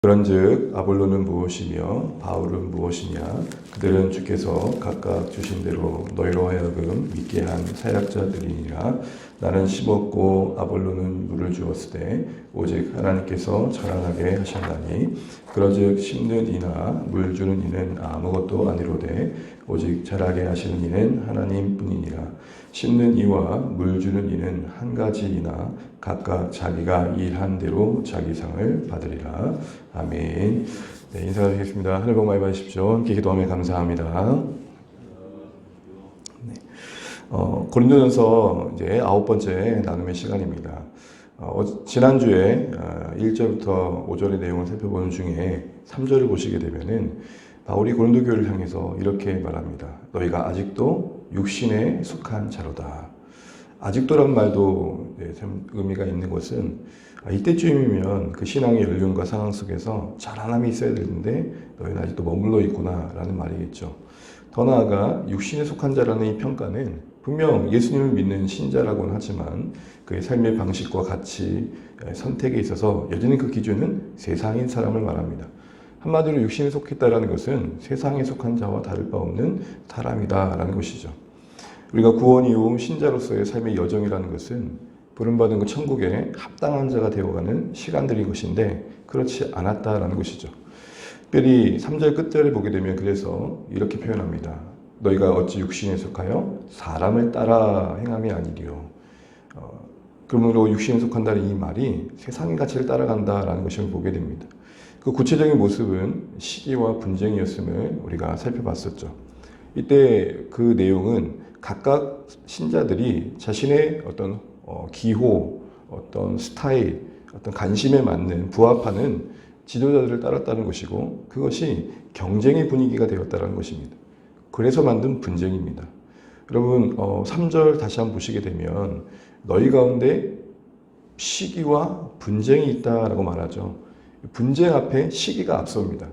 그런즉 아볼로는 무엇이며 바울은 무엇이냐? 그들은 주께서 각각 주신 대로 너희로 하여금 믿게 한 사역자들이니라. 나는 심었고 아볼로는 물을 주었으되 오직 하나님께서 자라나게 하셨나니 그런즉 심는 이나 물 주는 이는 아무것도 아니로되 오직 자라게 하시는 이는 하나님뿐이니라. 심는 이와 물 주는 이는 한 가지이나 각각 자기가 일한 대로 자기 상을 받으리라. 아멘. 네, 인사드리겠습니다. 하늘 복 많이 받으십시오. 함께 기도하며 감사합니다. 네. 고린도전서 이제 9번째 나눔의 시간입니다. 지난주에 1절부터 5절의 내용을 살펴보는 중에 3절을 보시게 되면은 바울이 고린도 교회를 향해서 이렇게 말합니다. 너희가 아직도 육신에 속한 자로다. 아직도란 말도 참 의미가 있는 것은 이때쯤이면 그 신앙의 연륜과 상황 속에서 자라남이 있어야 되는데 너희는 아직도 머물러 있구나 라는 말이겠죠. 더 나아가 육신에 속한 자라는 이 평가는 분명 예수님을 믿는 신자라고는 하지만 그의 삶의 방식과 가치, 선택에 있어서 여전히 그 기준은 세상인 사람을 말합니다. 한마디로 육신에 속했다라는 것은 세상에 속한 자와 다를 바 없는 사람이다라는 것이죠. 우리가 구원 이후 신자로서의 삶의 여정이라는 것은 부름받은 그 천국에 합당한 자가 되어가는 시간들인 것인데 그렇지 않았다라는 것이죠. 특별히 3절 끝절을 보게 되면 그래서 이렇게 표현합니다. 너희가 어찌 육신에 속하여 사람을 따라 행함이 아니리요. 그러므로 육신에 속한다는 이 말이 세상의 가치를 따라간다라는 것을 보게 됩니다. 그 구체적인 모습은 시기와 분쟁이었음을 우리가 살펴봤었죠. 이때 그 내용은 각각 신자들이 자신의 어떤 기호, 어떤 스타일, 어떤 관심에 맞는 부합하는 지도자들을 따랐다는 것이고 그것이 경쟁의 분위기가 되었다는 것입니다. 그래서 만든 분쟁입니다. 여러분 3절 다시 한번 보시게 되면 너희 가운데 시기와 분쟁이 있다라고 말하죠. 분쟁 앞에 시기가 앞섭니다.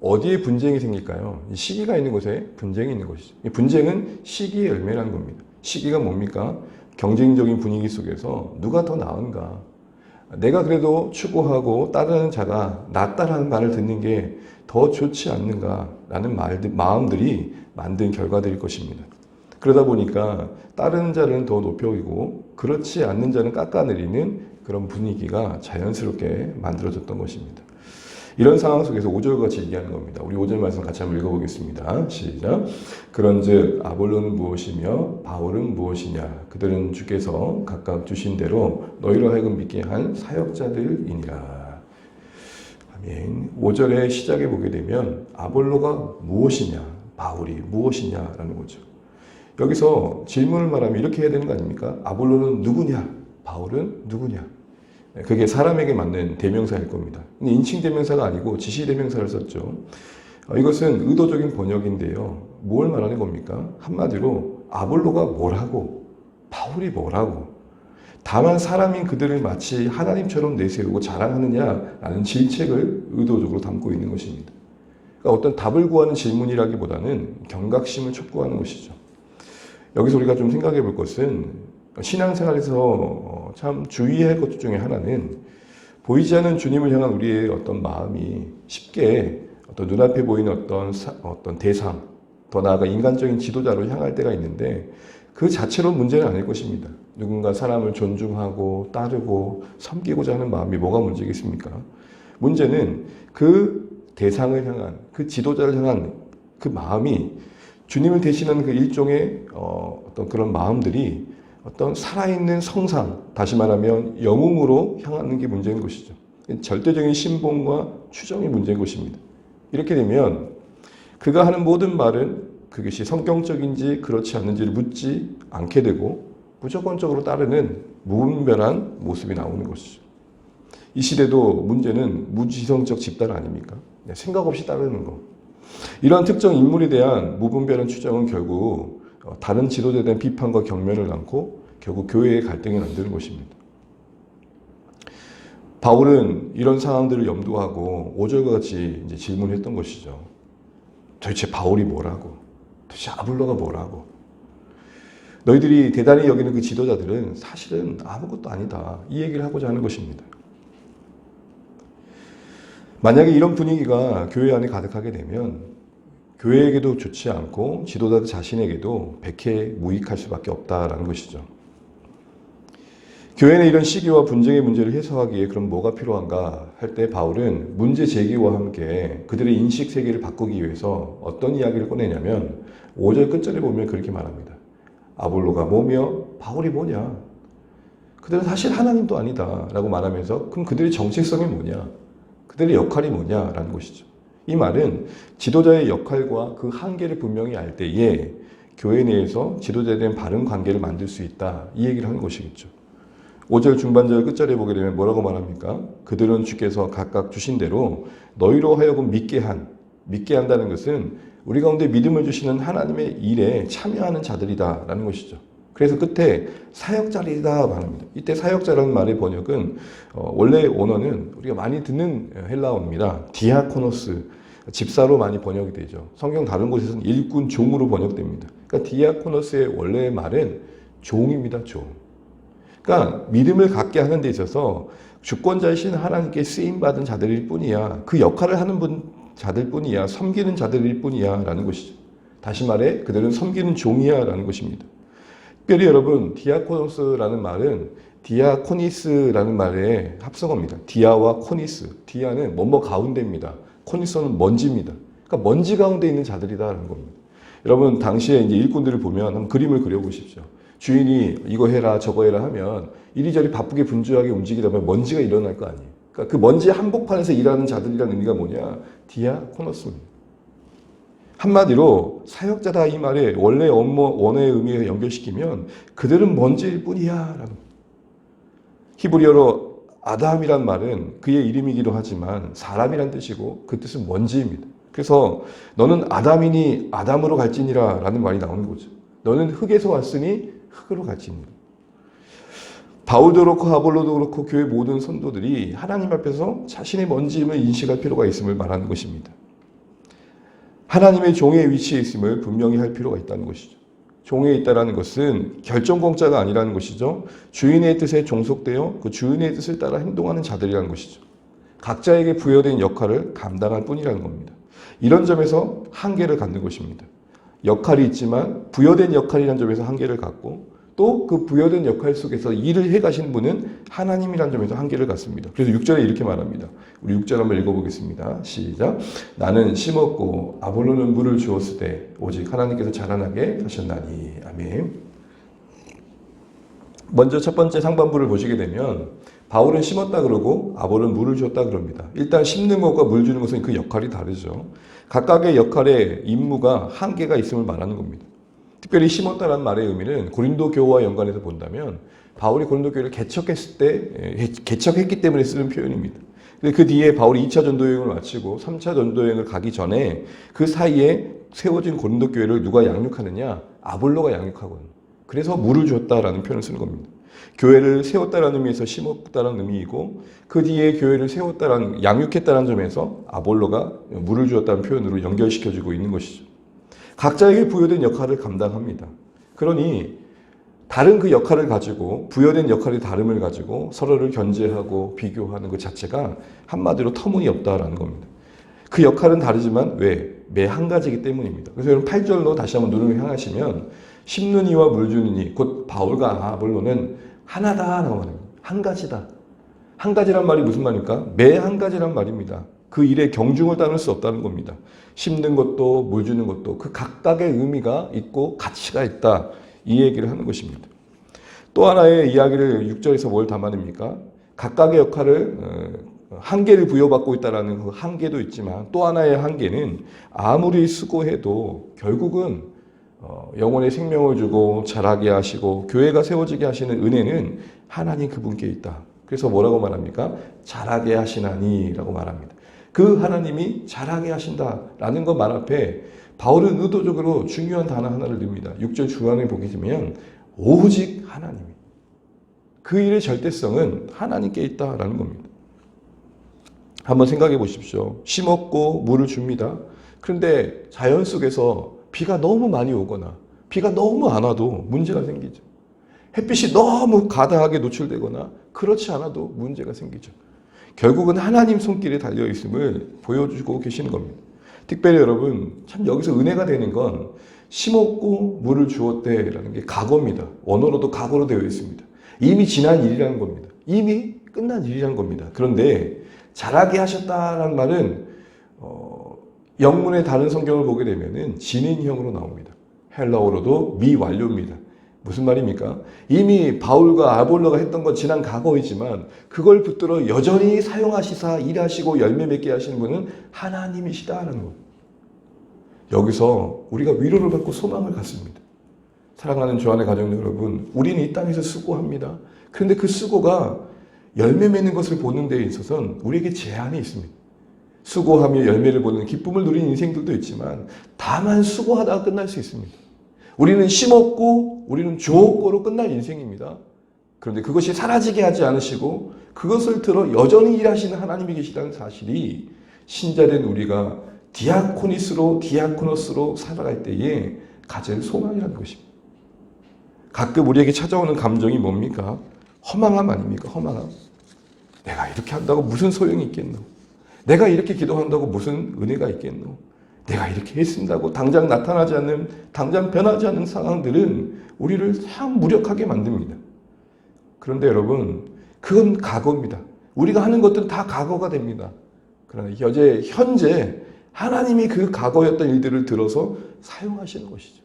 어디에 분쟁이 생길까요? 시기가 있는 곳에 분쟁이 있는 것이죠. 분쟁은 시기의 열매라는 겁니다. 시기가 뭡니까? 경쟁적인 분위기 속에서 누가 더 나은가? 내가 그래도 추구하고 따르는 자가 낫다라는 말을 듣는 게 더 좋지 않는가라는 마음들이 만든 결과들일 것입니다. 그러다 보니까 따르는 자는 더 높여오고 그렇지 않는 자는 깎아내리는 그런 분위기가 자연스럽게 만들어졌던 것입니다. 이런 상황 속에서 5절 같이 얘기하는 겁니다. 우리 5절 말씀 같이 한번 읽어보겠습니다. 시작. 그런즉 아볼로는 무엇이며 바울은 무엇이냐? 그들은 주께서 각각 주신 대로 너희로 하여금 믿게 한 사역자들이니라. 아멘. 5절의 시작에 보게 되면 아볼로가 무엇이냐? 바울이 무엇이냐라는 거죠. 여기서 질문을 말하면 이렇게 해야 되는 거 아닙니까? 아볼로는 누구냐? 바울은 누구냐? 그게 사람에게 맞는 대명사일 겁니다. 근데 인칭 대명사가 아니고 지시 대명사를 썼죠. 이것은 의도적인 번역인데요. 뭘 말하는 겁니까? 한마디로 아볼로가 뭐라고, 바울이 뭐라고. 다만 사람인 그들을 마치 하나님처럼 내세우고 자랑하느냐라는 질책을 의도적으로 담고 있는 것입니다. 그러니까 어떤 답을 구하는 질문이라기보다는 경각심을 촉구하는 것이죠. 여기서 우리가 좀 생각해 볼 것은 신앙생활에서 참 주의해야 할 것 중에 하나는 보이지 않는 주님을 향한 우리의 어떤 마음이 쉽게 어떤 눈앞에 보이는 어떤 대상, 더 나아가 인간적인 지도자로 향할 때가 있는데 그 자체로 문제는 아닐 것입니다. 누군가 사람을 존중하고 따르고 섬기고자 하는 마음이 뭐가 문제겠습니까? 문제는 그 대상을 향한, 그 지도자를 향한 그 마음이 주님을 대신하는 그 일종의 어떤 그런 마음들이 어떤 살아있는 성상, 다시 말하면 영웅으로 향하는 게 문제인 것이죠. 절대적인 신봉과 추정이 문제인 것입니다. 이렇게 되면 그가 하는 모든 말은 그것이 성경적인지 그렇지 않는지를 묻지 않게 되고 무조건적으로 따르는 무분별한 모습이 나오는 것이죠. 이 시대도 문제는 무지성적 집단 아닙니까? 생각 없이 따르는 거. 이러한 특정 인물에 대한 무분별한 추정은 결국 다른 지도자에 대한 비판과 경멸을 낳고 결국 교회의 갈등을 만드는 것입니다. 바울은 이런 상황들을 염두하고 5절과 같이 이제 질문했던 것이죠. 도대체 바울이 뭐라고? 도대체 아볼로가 뭐라고? 너희들이 대단히 여기는 그 지도자들은 사실은 아무것도 아니다. 이 얘기를 하고자 하는 것입니다. 만약에 이런 분위기가 교회 안에 가득하게 되면 교회에게도 좋지 않고 지도자 자신에게도 백해무익할 수밖에 없다라는 것이죠. 교회는 이런 시기와 분쟁의 문제를 해소하기에 그럼 뭐가 필요한가 할 때 바울은 문제 제기와 함께 그들의 인식 세계를 바꾸기 위해서 어떤 이야기를 꺼내냐면 5절 끝절에 보면 그렇게 말합니다. 아볼로가 뭐며 바울이 뭐냐? 그들은 사실 하나님도 아니다 라고 말하면서 그럼 그들의 정체성이 뭐냐? 그들의 역할이 뭐냐라는 것이죠. 이 말은 지도자의 역할과 그 한계를 분명히 알 때에 교회 내에서 지도자에 대한 바른 관계를 만들 수 있다. 이 얘기를 하는 것이겠죠. 5절 중반절 끝절에 보게 되면 뭐라고 말합니까? 그들은 주께서 각각 주신 대로 너희로 하여금 믿게 한다는 것은 우리 가운데 믿음을 주시는 하나님의 일에 참여하는 자들이다 라는 것이죠. 그래서 끝에 사역자이다 말합니다. 이때 사역자라는 말의 번역은 원래 원어는 우리가 많이 듣는 헬라어입니다. 디아코노스, 집사로 많이 번역이 되죠. 성경 다른 곳에서는 일꾼, 종으로 번역됩니다. 그러니까 디아코노스의 원래의 말은 종입니다. 종. 그러니까 믿음을 갖게 하는 데 있어서 주권자이신 하나님께 쓰임받은 자들일 뿐이야. 그 역할을 하는 자들 뿐이야. 섬기는 자들일 뿐이야 라는 것이죠. 다시 말해 그들은 섬기는 종이야 라는 것입니다. 특별히 여러분 디아코노스라는 말은 디아코니스라는 말의 합성어입니다. 디아와 코니스. 디아는 뭐뭐 가운데입니다. 코니스는 먼지입니다. 그러니까 먼지 가운데 있는 자들이다라는 겁니다. 여러분 당시에 이제 일꾼들을 보면 한번 그림을 그려보십시오. 주인이 이거 해라 저거 해라 하면 이리저리 바쁘게 분주하게 움직이다 보면 먼지가 일어날 거 아니에요. 그러니까 그 먼지 한복판에서 일하는 자들이라는 의미가 뭐냐? 디아코노스입니다. 한마디로 사역자다 이 말에 원래 원어의 의미에 연결시키면 그들은 먼지일 뿐이야 라는. 히브리어로 아담이란 말은 그의 이름이기도 하지만 사람이란 뜻이고 그 뜻은 먼지입니다. 그래서 너는 아담이니 아담으로 갈지니라 라는 말이 나오는 거죠. 너는 흙에서 왔으니 흙으로 갈지니라. 바울도 그렇고 아볼로도 그렇고 교회 모든 성도들이 하나님 앞에서 자신의 먼지임을 인식할 필요가 있음을 말하는 것입니다. 하나님의 종의 위치에 있음을 분명히 할 필요가 있다는 것이죠. 종에 있다는 것은 결정공짜가 아니라는 것이죠. 주인의 뜻에 종속되어 그 주인의 뜻을 따라 행동하는 자들이라는 것이죠. 각자에게 부여된 역할을 감당할 뿐이라는 겁니다. 이런 점에서 한계를 갖는 것입니다. 역할이 있지만 부여된 역할이라는 점에서 한계를 갖고 또 그 부여된 역할 속에서 일을 해가시는 분은 하나님이라는 점에서 한계를 갖습니다. 그래서 6절에 이렇게 말합니다. 우리 6절 한번 읽어보겠습니다. 시작. 나는 심었고 아볼로는 물을 주었을 때 오직 하나님께서 자라나게 하셨나니. 아멘. 먼저 첫 번째 상반부를 보시게 되면 바울은 심었다 그러고 아볼로는 물을 줬다 그럽니다. 일단 심는 것과 물 주는 것은 그 역할이 다르죠. 각각의 역할의 임무가 한계가 있음을 말하는 겁니다. 특별히 심었다라는 말의 의미는 고린도 교회와 연관해서 본다면 바울이 고린도 교회를 개척했기 때문에 쓰는 표현입니다. 그 뒤에 바울이 2차 전도여행을 마치고 3차 전도여행을 가기 전에 그 사이에 세워진 고린도 교회를 누가 양육하느냐? 아볼로가 양육하거든요. 그래서 물을 줬다라는 표현을 쓰는 겁니다. 교회를 세웠다라는 의미에서 심었다라는 의미이고 그 뒤에 교회를 세웠다라는 양육했다라는 점에서 아볼로가 물을 주었다는 표현으로 연결시켜주고 있는 것이죠. 각자에게 부여된 역할을 감당합니다. 그러니 다른 그 역할을 가지고 부여된 역할의 다름을 가지고 서로를 견제하고 비교하는 것 자체가 한마디로 터무니없다라는 겁니다. 그 역할은 다르지만 왜? 매 한 가지이기 때문입니다. 그래서 여러분 8절로 다시 한번 눈을 향하시면 심는 이와 물 주는 이 곧 바울과 아볼로는 하나다라고 말합니다. 한 가지다. 한 가지란 말이 무슨 말입니까? 매 한 가지란 말입니다. 그 일에 경중을 따를 수 없다는 겁니다. 심는 것도 물 주는 것도 그 각각의 의미가 있고 가치가 있다. 이 얘기를 하는 것입니다. 또 하나의 이야기를 6절에서 뭘 담아냅니까? 각각의 역할을 한계를 부여받고 있다는 그 한계도 있지만 또 하나의 한계는 아무리 수고해도 결국은 영혼의 생명을 주고 자라게 하시고 교회가 세워지게 하시는 은혜는 하나님 그분께 있다. 그래서 뭐라고 말합니까? 자라게 하시나니 라고 말합니다. 그 하나님이 자라게 하신다라는 것 말 앞에 바울은 의도적으로 중요한 단어 하나를 넣습니다. 6절 중앙에 보게 되면 오직 하나님. 그 일의 절대성은 하나님께 있다라는 겁니다. 한번 생각해 보십시오. 심었고 물을 줍니다. 그런데 자연 속에서 비가 너무 많이 오거나 비가 너무 안 와도 문제가 생기죠. 햇빛이 너무 가다하게 노출되거나 그렇지 않아도 문제가 생기죠. 결국은 하나님 손길에 달려 있음을 보여주고 계시는 겁니다. 특별히 여러분, 참 여기서 은혜가 되는 건 심었고 물을 주었대라는 게 과거입니다. 원어로도 과거로 되어 있습니다. 이미 지난 일이라는 겁니다. 이미 끝난 일이라는 겁니다. 그런데 자라게 하셨다는 말은 영문의 다른 성경을 보게 되면은 진행형으로 나옵니다. 헬라어로도 미완료입니다. 무슨 말입니까? 이미 바울과 아볼로가 했던 건 지난 과거이지만 그걸 붙들어 여전히 사용하시사 일하시고 열매 맺게 하시는 분은 하나님이시다라는 겁니다. 여기서 우리가 위로를 받고 소망을 갖습니다. 사랑하는 주안의 가정 여러분, 우리는 이 땅에서 수고합니다. 그런데 그 수고가 열매 맺는 것을 보는 데 있어서는 우리에게 제한이 있습니다. 수고하며 열매를 보는 기쁨을 누리는 인생들도 있지만 다만 수고하다가 끝날 수 있습니다. 우리는 심었고 우리는 주었고로 끝날 인생입니다. 그런데 그것이 사라지게 하지 않으시고 그것을 들어 여전히 일하시는 하나님이 계시다는 사실이 신자된 우리가 디아코노스로 살아갈 때에 가질 소망이라는 것입니다. 가끔 우리에게 찾아오는 감정이 뭡니까? 허망함 아닙니까? 허망함. 내가 이렇게 한다고 무슨 소용이 있겠노? 내가 이렇게 기도한다고 무슨 은혜가 있겠노? 내가 이렇게 했습니다고 당장 나타나지 않는, 당장 변하지 않는 상황들은 우리를 참 무력하게 만듭니다. 그런데 여러분, 그건 과거입니다. 우리가 하는 것들은 다 과거가 됩니다. 그러나 현재 하나님이 그 과거였던 일들을 들어서 사용하시는 것이죠.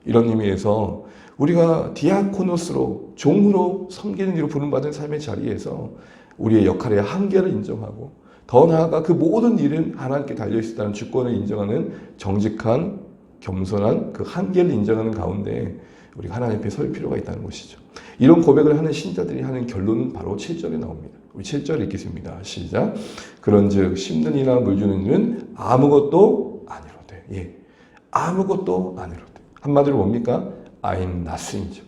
이런 의미에서 우리가 디아코노스로, 종으로 섬기는 이로 부름받은 삶의 자리에서 우리의 역할의 한계를 인정하고 더 나아가 그 모든 일은 하나님께 달려있다는 주권을 인정하는 정직한, 겸손한 그 한계를 인정하는 가운데 우리가 하나님 앞에 설 필요가 있다는 것이죠. 이런 고백을 하는 신자들이 하는 결론은 바로 7절에 나옵니다. 우리 7절 읽겠습니다. 시작. 그런즉 심는 이나 물 주는 이는 아무것도 아니로되. 예, 아무것도 아니로되. 한마디로 뭡니까? I'm nothing이죠.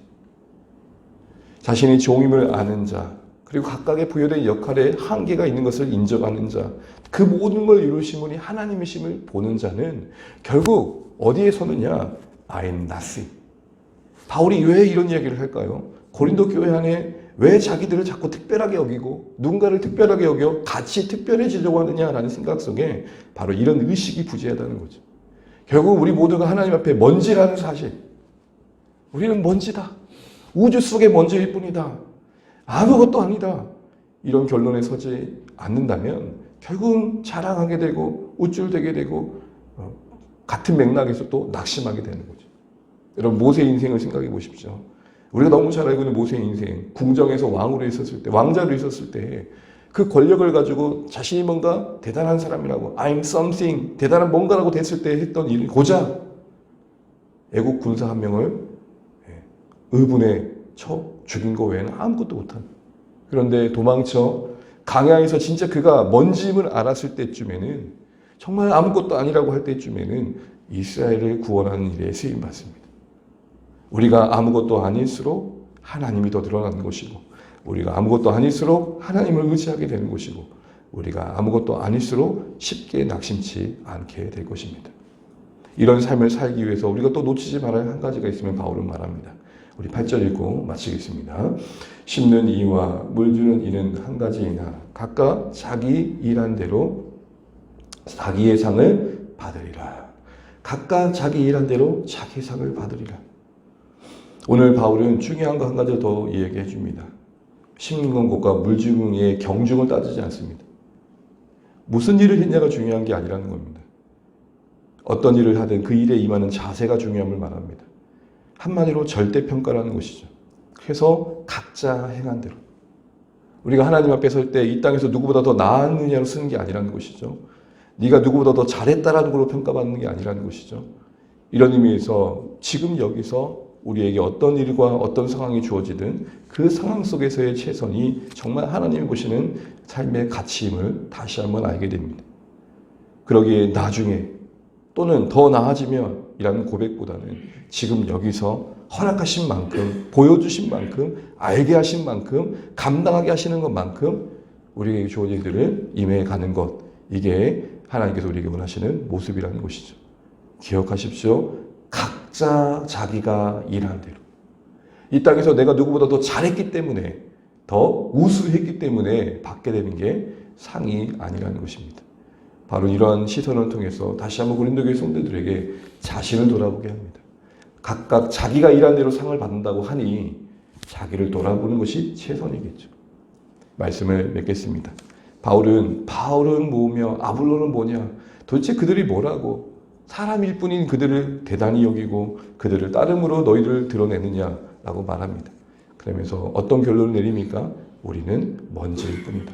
자신이 종임을 아는 자, 그리고 각각의 부여된 역할에 한계가 있는 것을 인정하는 자, 그 모든 걸 이루신 분이 하나님이심을 보는 자는 결국 어디에 서느냐? I'm nothing. 바울이 왜 이런 이야기를 할까요? 고린도 교회 안에 왜 자기들을 자꾸 특별하게 여기고 누군가를 특별하게 여겨 같이 특별해지려고 하느냐라는 생각 속에 바로 이런 의식이 부재하다는 거죠. 결국 우리 모두가 하나님 앞에 먼지라는 사실. 우리는 먼지다. 우주 속의 먼지일 뿐이다. 아무것도 아니다. 이런 결론에 서지 않는다면 결국은 자랑하게 되고 우쭐대게 되고 같은 맥락에서 또 낙심하게 되는 거죠. 여러분, 모세 인생을 생각해 보십시오. 우리가 너무 잘 알고 있는 모세 인생, 궁정에서 왕으로 있었을 때, 왕자로 있었을 때 그 권력을 가지고 자신이 뭔가 대단한 사람이라고 I'm something, 대단한 뭔가라고 됐을 때 했던 일이 고작 애국 군사 한 명을 의분에 쳐 죽인 거 외에는 아무것도 못한. 그런데 도망쳐 강야에서 진짜 그가 뭔지를 알았을 때쯤에는, 정말 아무것도 아니라고 할 때쯤에는 이스라엘을 구원하는 일에 쓰임받습니다. 우리가 아무것도 아닐수록 하나님이 더 드러나는 것이고, 우리가 아무것도 아닐수록 하나님을 의지하게 되는 것이고, 우리가 아무것도 아닐수록 쉽게 낙심치 않게 될 것입니다. 이런 삶을 살기 위해서 우리가 또 놓치지 말아야 할 한 가지가 있으면 바울은 말합니다. 우리 8절 읽고 마치겠습니다. 심는 이와 물 주는 이는 한 가지이나 각각 자기 일한 대로 자기의 상을 받으리라. 각각 자기 일한 대로 자기 상을 받으리라. 오늘 바울은 중요한 거 한 가지 더 이야기해 줍니다. 심는 것과 물 주기의 경중을 따지지 않습니다. 무슨 일을 했냐가 중요한 게 아니라는 겁니다. 어떤 일을 하든 그 일에 임하는 자세가 중요함을 말합니다. 한마디로 절대평가라는 것이죠. 그래서 각자 행한 대로. 우리가 하나님 앞에 설 때 이 땅에서 누구보다 더 나았느냐로 쓰는 게 아니라는 것이죠. 네가 누구보다 더 잘했다라는 걸로 평가받는 게 아니라는 것이죠. 이런 의미에서 지금 여기서 우리에게 어떤 일과 어떤 상황이 주어지든 그 상황 속에서의 최선이 정말 하나님이 보시는 삶의 가치임을 다시 한번 알게 됩니다. 그러기에 나중에 또는 더 나아지면 이라는 고백보다는 지금 여기서 허락하신 만큼, 보여주신 만큼, 알게 하신 만큼, 감당하게 하시는 것만큼 우리에게 주어진 일들을 임해 가는 것, 이게 하나님께서 우리에게 원하시는 모습이라는 것이죠. 기억하십시오. 각자 자기가 일한 대로. 이 땅에서 내가 누구보다 더 잘했기 때문에, 더 우수했기 때문에 받게 되는 게 상이 아니라는 것입니다. 바로 이러한 시선을 통해서 다시 한번 고린도교회 성도들에게 자신을 돌아보게 합니다. 각각 자기가 일한 대로 상을 받는다고 하니 자기를 돌아보는 것이 최선이겠죠. 말씀을 맺겠습니다. 바울은 뭐며 아볼로는 뭐냐? 도대체 그들이 뭐라고 사람일 뿐인 그들을 대단히 여기고 그들을 따름으로 너희를 드러내느냐라고 말합니다. 그러면서 어떤 결론을 내립니까? 우리는 먼지일 뿐이다.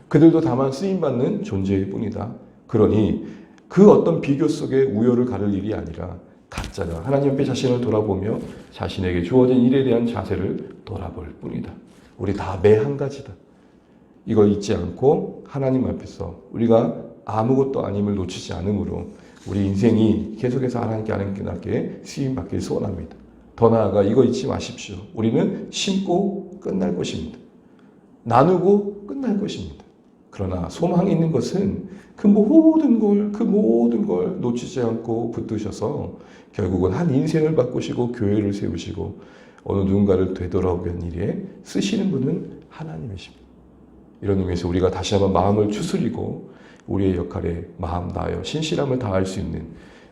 그들도 다만 쓰임받는 존재일 뿐이다. 그러니 그 어떤 비교 속에 우열을 가를 일이 아니라 각자가 하나님 앞에 자신을 돌아보며 자신에게 주어진 일에 대한 자세를 돌아볼 뿐이다. 우리 다 매 한 가지다. 이걸 잊지 않고 하나님 앞에서 우리가 아무것도 아님을 놓치지 않으므로 우리 인생이 계속해서 하나님께 쓰임받길 소원합니다. 더 나아가 이거 잊지 마십시오. 우리는 심고 끝날 것입니다. 나누고 끝날 것입니다. 그러나 소망이 있는 것은 그 모든 걸 놓치지 않고 붙드셔서 결국은 한 인생을 바꾸시고 교회를 세우시고 어느 누군가를 되돌아오게 한 일에 쓰시는 분은 하나님이십니다. 이런 의미에서 우리가 다시 한번 마음을 추스리고 우리의 역할에 마음 다하여 신실함을 다할 수 있는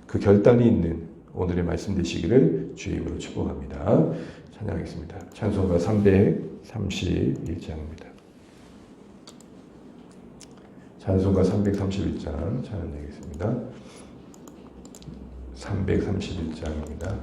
그 결단이 있는 오늘의 말씀 되시기를 주의 이름으로 축복합니다. 찬양하겠습니다. 찬송가 331장입니다. 찬송가 331장 찬양하겠습니다. 331장입니다.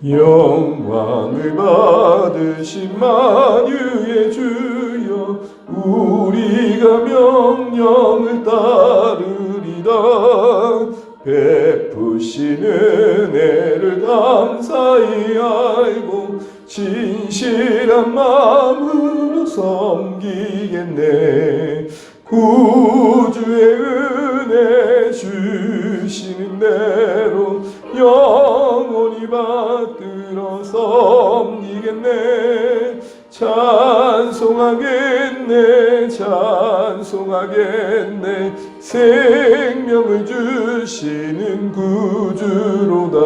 영광을 받으신 만유의 주여 우리가 명령을 따르리다. 베푸신 은혜를 감사히 알고 진실한 마음으로 섬기겠네. 구주의 은혜 주시는 대로 영원히 받들어 섬기겠네. 찬송하겠네. 생명을 주시는 구주로다.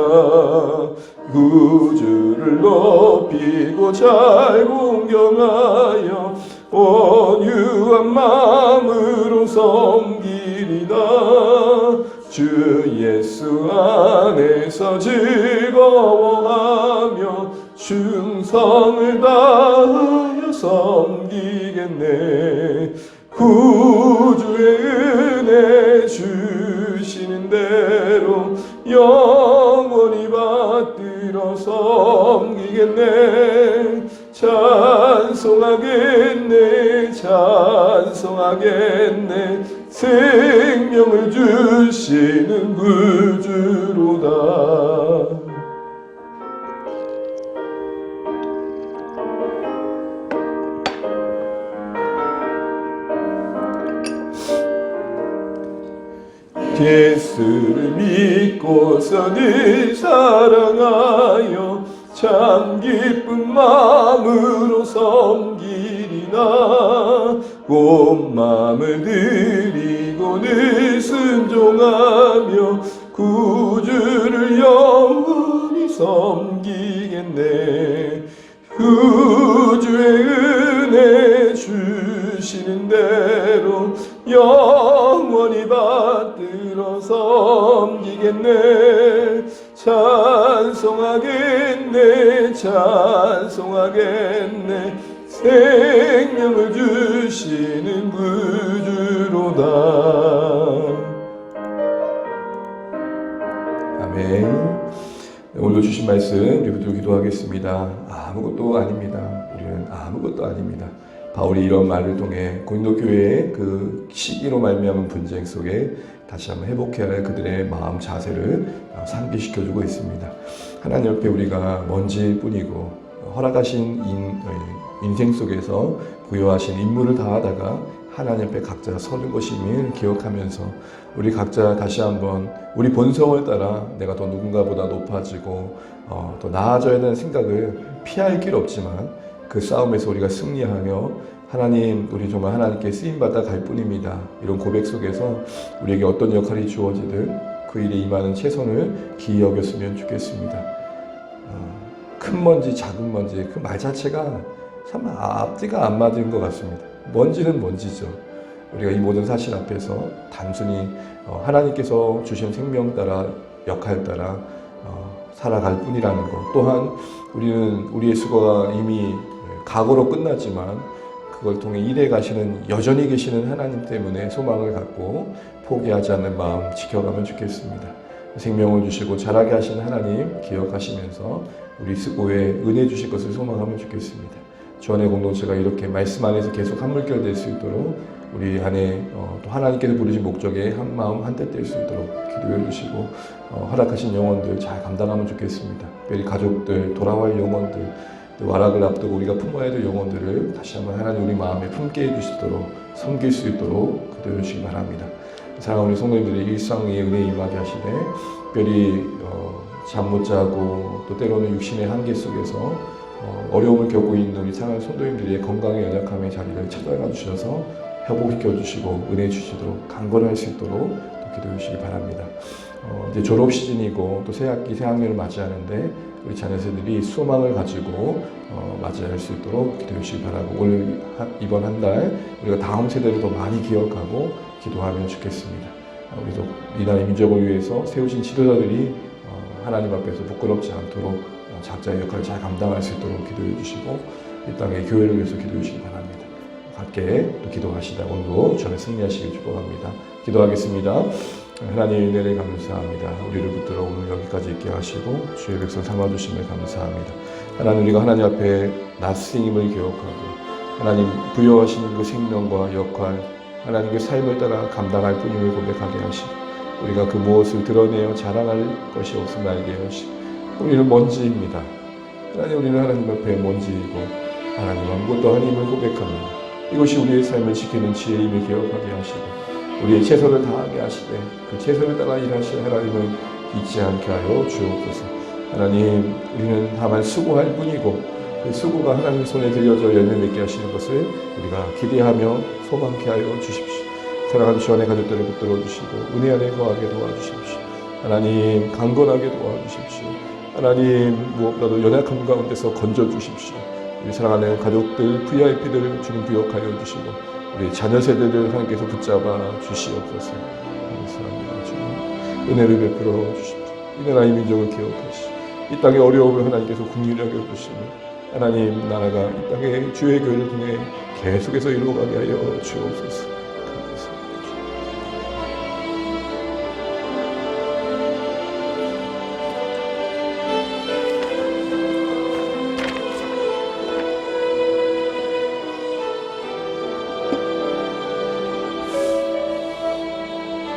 구주를 높이고 잘 공경하여 온유한 마음으로 섬기리다. 주 예수 안에서 즐거워하며 충성을 다하여 섬기겠네. 구주의 은혜 주시는 대로 영원히 받들어 섬기겠네. 찬송하겠네. 생명을 주시는 구주로다. 예수를 믿고서 늘 사랑하여 참 기쁜 마음으로 섬기리나. 온 마음을 드리고 늘 순종하며 구주를 영원히 섬기겠네. 구주의 은혜 주시는 대로 영원히 받들어 섬기겠네. 찬송하겠네. 생명을 주시는 구주로다. 아멘. 오늘도 주신 말씀 우리 붙들고 기도하겠습니다. 아무것도 아닙니다. 우리는 아무것도 아닙니다. 바울이 이런 말을 통해 고린도 교회의 그 시기로 말미암은 분쟁 속에 다시 한번 회복해야 할 그들의 마음 자세를 상기시켜주고 있습니다. 하나님 옆에 우리가 먼지일 뿐이고 허락하신 인생 속에서 부여하신 임무를 다하다가 하나님 앞에 각자 서는 것임을 기억하면서 우리 각자 다시 한번 우리 본성을 따라 내가 더 누군가보다 높아지고 더 나아져야 되는 생각을 피할 길 없지만 그 싸움에서 우리가 승리하며 하나님, 우리 정말 하나님께 쓰임받아 갈 뿐입니다. 이런 고백 속에서 우리에게 어떤 역할이 주어지든 그 일에 임하는 최선을 기이 여겼으면 좋겠습니다. 큰 먼지, 작은 먼지, 그 말 자체가 참 앞뒤가 안 맞은 것 같습니다. 먼지는 먼지죠. 우리가 이 모든 사실 앞에서 단순히 하나님께서 주신 생명 따라, 역할 따라 살아갈 뿐이라는 것. 또한 우리는 우리의 수고가 이미 각오로 끝났지만 그걸 통해 일해 가시는, 여전히 계시는 하나님 때문에 소망을 갖고 포기하지 않는 마음 지켜가면 좋겠습니다. 생명을 주시고 자라게 하신 하나님 기억하시면서 우리 수고에 은혜 주실 것을 소망하면 좋겠습니다. 주안의 공동체가 이렇게 말씀 안에서 계속 한물결 될 수 있도록 우리 안에 또 하나님께서 부르신 목적에 한 마음 한뜻 될 수 있도록 기도해 주시고 허락하신 영혼들 잘 감당하면 좋겠습니다. 특별히 가족들, 돌아갈 영혼들, 와락을 앞두고 우리가 품어야 될 영혼들을 다시 한번 하나님 우리 마음에 품게 해주시도록, 섬길 수 있도록 기도해 주시기 바랍니다. 사랑하는 우리 성도님들의 일상의 은혜 임하게 하시되, 특별히 잠 못 자고 또 때로는 육신의 한계 속에서 어려움을 겪고 있는 우리 사랑하는 성도님들의 건강의 연약함의 자리를 찾아가 주셔서 회복시켜 주시고 은혜 주시도록 강건할 수 있도록 또 기도해 주시기 바랍니다. 이제 졸업 시즌이고 또 새학기, 새학년을 맞이하는데 우리 자녀세들이 소망을 가지고 맞이할 수 있도록 기도해 주시기 바라고, 오늘 이번 한 달 우리가 다음 세대를 더 많이 기억하고 기도하면 좋겠습니다. 우리도 이 나라의 민족을 위해서 세우신 지도자들이 하나님 앞에서 부끄럽지 않도록 각자의 역할을 잘 감당할 수 있도록 기도해 주시고 이 땅의 교회를 위해서 기도해 주시기 바랍니다. 함께 또 기도하시다 오늘도 주님의 승리하시길 축복합니다. 기도하겠습니다. 하나님의 은혜를 감사합니다. 우리를 붙들어 오늘 여기까지 있게 하시고 주의 백성 삼아주심을 감사합니다. 하나님, 우리가 하나님 앞에 낯쓰임을 기억하고 하나님 부여하신 그 생명과 역할, 하나님의 삶을 따라 감당할 뿐임을 고백하게 하시고 우리가 그 무엇을 드러내어 자랑할 것이 없음을 알게 하시고 우리는 먼지입니다. 하나님, 우리는 하나님 앞에 먼지이고 하나님 아무것도 아님을 고백합니다. 이것이 우리의 삶을 지키는 지혜임을 기억하게 하시고 우리의 최선을 다하게 하시되 그 최선을 따라 일하실 하나님을 잊지 않게 하여 주옵소서. 하나님, 우리는 다만 수고할 뿐이고 그 수고가 하나님 손에 들려져 열매 맺게 하시는 것을 우리가 기대하며 소망케 하여 주십시오. 사랑하는 주안의 가족들을 붙들어 주시고 은혜 안에 거하게 도와주십시오. 하나님, 강건하게 도와주십시오. 하나님, 무엇보다도 연약함 가운데서 건져주십시오. 우리 사랑하는 가족들, VIP들을 주님 기억하여 주시고 우리 자녀 세대를 하나님께서 붙잡아 주시옵소서. 감사합니다. 주님, 은혜를 베풀어 주십시오. 이 나라의 민족을 기억하시고 이 땅의 어려움을 하나님께서 긍휼히 여겨주시며 하나님, 나라가 이 땅의 주의 교회를 통해 계속해서 이루어가게 하여 주옵소서.